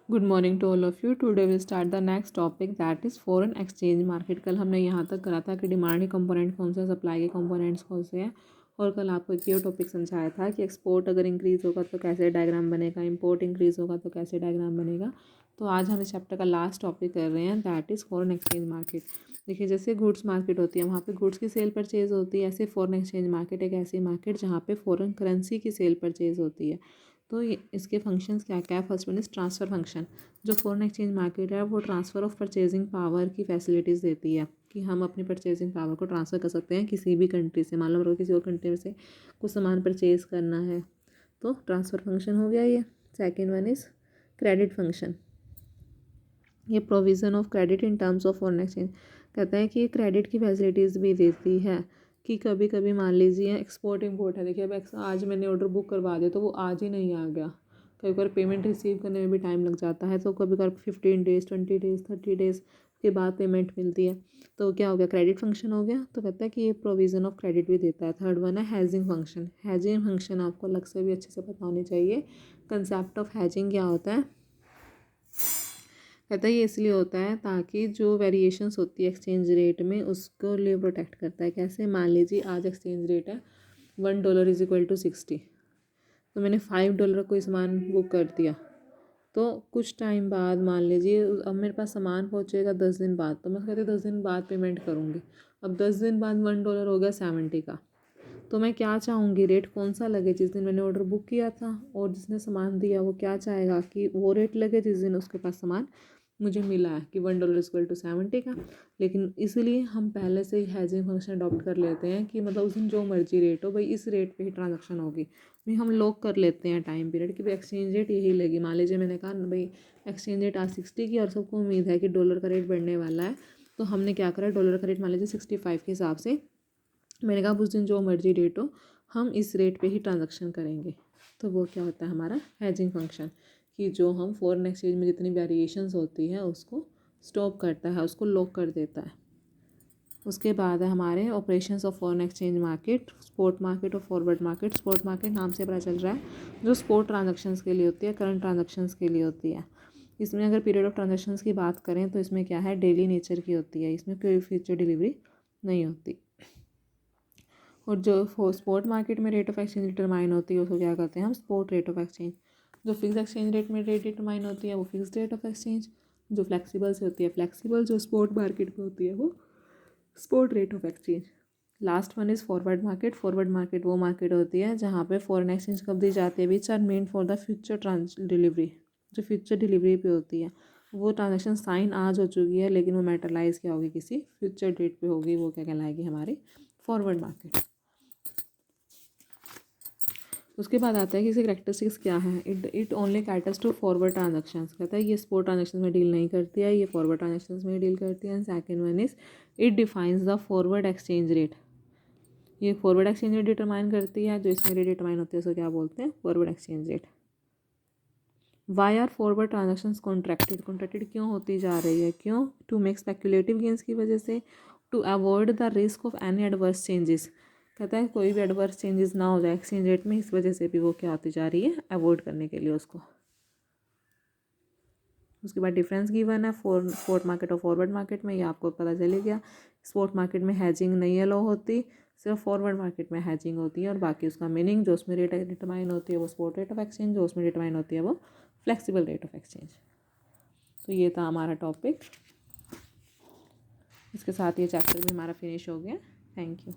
Good morning to all of you. Today will start the next topic that is foreign exchange market. कल हमने यहाँ तक करा था कि डिमांड के कंपोनेंट कौन से हैं, सप्लाई के कंपोनेंट्स कौन से हैं, और कल आपको एक ये टॉपिक समझाया था कि एक्सपोर्ट अगर इंक्रीज़ होगा तो कैसे डायग्राम बनेगा, इंपोर्ट इंक्रीज़ होगा तो कैसे डायग्राम बनेगा। तो आज हम इस चैप्टर का लास्ट टॉपिक कर रहे हैं that is foreign exchange market. देखिए, जैसे गुड्स मार्केट होती है वहाँ पे गुड्स की सेल परचेज़ होती है, ऐसे फॉरेन एक्सचेंज मार्केट एक ऐसी मार्केट जहाँ पे फॉरेन करेंसी की सेल परचेज़ होती है। तो ये इसके फंक्शंस क्या क्या है। First one is transfer function. जो फॉरेन एक्सचेंज मार्केट है वो ट्रांसफ़र ऑफ परचेजिंग पावर की फैसिलिटीज़ देती है कि हम अपनी परचेजिंग पावर को ट्रांसफ़र कर सकते हैं किसी भी कंट्री से। मान लो किसी और कंट्री से कुछ सामान परचेज़ करना है तो ट्रांसफ़र फंक्शन हो गया ये। Second one is credit function. ये provision of credit in terms of foreign exchange. कहता है कि ये क्रेडिट की फैसिलिटीज़ भी देती है कि कभी कभी मान लीजिए एक्सपोर्ट इंपोर्ट है। देखिए, अब आज मैंने ऑर्डर बुक करवा दिया तो वो आज ही नहीं आ गया। कभी कभार पेमेंट रिसीव करने में भी टाइम लग जाता है, तो कभी कभार 15 डेज़ 20 डेज़ 30 डेज़ के बाद पेमेंट मिलती है। तो क्या हो गया, क्रेडिट फंक्शन हो गया। तो कहता है कि ये प्रोविज़न ऑफ क्रेडिट भी देता है। थर्ड वन है हैजिंग फंक्शन। हैजिंग फंक्शन आपको अलग से भी अच्छे से पता होनी चाहिए। कंसेप्ट ऑफ हैजिंग क्या होता है। कहता है ये इसलिए होता है ताकि जो वेरिएशंस होती है एक्सचेंज रेट में उसको लिए प्रोटेक्ट करता है। कैसे, मान लीजिए आज एक्सचेंज रेट है $1 इज इक्वल टू 60। तो मैंने $5 कोई सामान बुक कर दिया, तो कुछ टाइम बाद मान लीजिए अब मेरे पास सामान पहुंचेगा 10 दिन बाद, तो मैं कहती 10 दिन बाद पेमेंट करूँगी। अब 10 दिन बाद $1 हो गया 70 का। तो मैं क्या चाहूँगी, रेट कौन सा लगे जिस दिन मैंने ऑर्डर बुक किया था, और जिसने सामान दिया वो क्या चाहेगा कि वो रेट लगे जिस दिन उसके पास सामान मुझे मिला है कि $1 = 70 का। लेकिन इसलिए हम पहले से ही हैजिंग फंक्शन अडॉप्ट कर लेते हैं कि मतलब उस दिन जो मर्जी रेट हो भाई इस रेट पे ही ट्रांजैक्शन होगी। भाई हम लॉक कर लेते हैं टाइम पीरियड कि भाई एक्सचेंज रेट यही लगी। मान लीजिए मैंने कहा भाई एक्सचेंज रेट आज 60 की और सबको उम्मीद है कि डॉलर का रेट बढ़ने वाला है, तो हमने क्या करा, डॉलर का रेट मान लीजिए 65 के हिसाब से मैंने कहा उस दिन जो मर्जी रेट हो हम इस रेट पे ही ट्रांजैक्शन करेंगे। तो वो क्या होता है हमारा हैजिंग फंक्शन, कि जो हम फॉरेन एक्सचेंज में जितनी वेरिएशंस होती है उसको स्टॉप करता है, उसको लॉक कर देता है। उसके बाद है हमारे operations of foreign exchange market, spot market और फॉरवर्ड मार्केट। स्पॉट मार्केट नाम से पता चल रहा है जो स्पॉट ट्रांजैक्शंस के लिए होती है, करंट ट्रांजैक्शंस के लिए होती है। इसमें अगर पीरियड ऑफ ट्रांजैक्शंस की बात करें तो इसमें क्या है, डेली नेचर की होती है, इसमें कोई फ्यूचर डिलीवरी नहीं होती। और जो स्पॉट मार्केट में रेट ऑफ एक्सचेंज डिटरमाइन होती है उसको क्या कहते हैं हम, स्पॉट रेट ऑफ एक्सचेंज। जो फिक्स एक्सचेंज रेट में रेट डिटरमाइन होती है वो फिक्स रेट ऑफ एक्सचेंज। जो फ्लेक्सिबल से होती है फ्लेक्सिबल, जो स्पॉट मार्केट में होती है वो spot rate of exchange. Last one is forward market. Forward market वो मार्केट होती है जहाँ पे फॉरेन एक्सचेंज कब दी जाती है, which are main for the future delivery. जो फ्यूचर डिलीवरी पे होती है वो ट्रांजेक्शन साइन आज हो चुकी है लेकिन वो मेटरलाइज क्या होगी, किसी फ्यूचर डेट पे होगी, वो क्या कहलाएगी हमारी फॉरवर्ड मार्केट। उसके बाद आता है कि इसकी करेक्टरिस्टिक्स क्या है। It only caters to forward transactions. कहता है ये स्पॉट ट्रांजैक्शन में डील नहीं करती है, ये फॉरवर्ड ट्रांजैक्शंस में डील करती है। And second one is it defines the forward exchange rate. ये फॉरवर्ड एक्सचेंज रेट डिटरमाइन करती है, जो इसमें रेट डिटरमाइन होती है उसको क्या बोलते हैं, forward exchange rate. Why are forward transactions contracted. Contracted क्यों होती जा रही है, क्यों, टू मेक स्पेक्यूलेटिव गेंस की वजह से, to avoid the risk of any adverse changes. कहता है कोई भी एडवर्स चेंजेस ना हो जाए एक्सचेंज रेट में, इस वजह से भी वो क्या होती जा रही है, अवॉइड करने के लिए उसको। उसके बाद डिफरेंस गिवन है स्पॉट मार्केट और फॉरवर्ड मार्केट में, ये आपको पता चले गया। स्पॉट मार्केट में हैजिंग नहीं अलाउ होती, सिर्फ फॉरवर्ड मार्केट में हैजिंग होती है। और बाकी उसका मीनिंग, जो उसमें रेट डिटरमाइन होती है वो स्पॉट रेट ऑफ एक्सचेंज, जो उसमें डिटरमाइन होती है वो फ्लेक्सिबल रेट ऑफ एक्सचेंज। तो ये था हमारा टॉपिक। इसके साथ ये चैप्टर भी हमारा फिनिश हो गया। Thank you.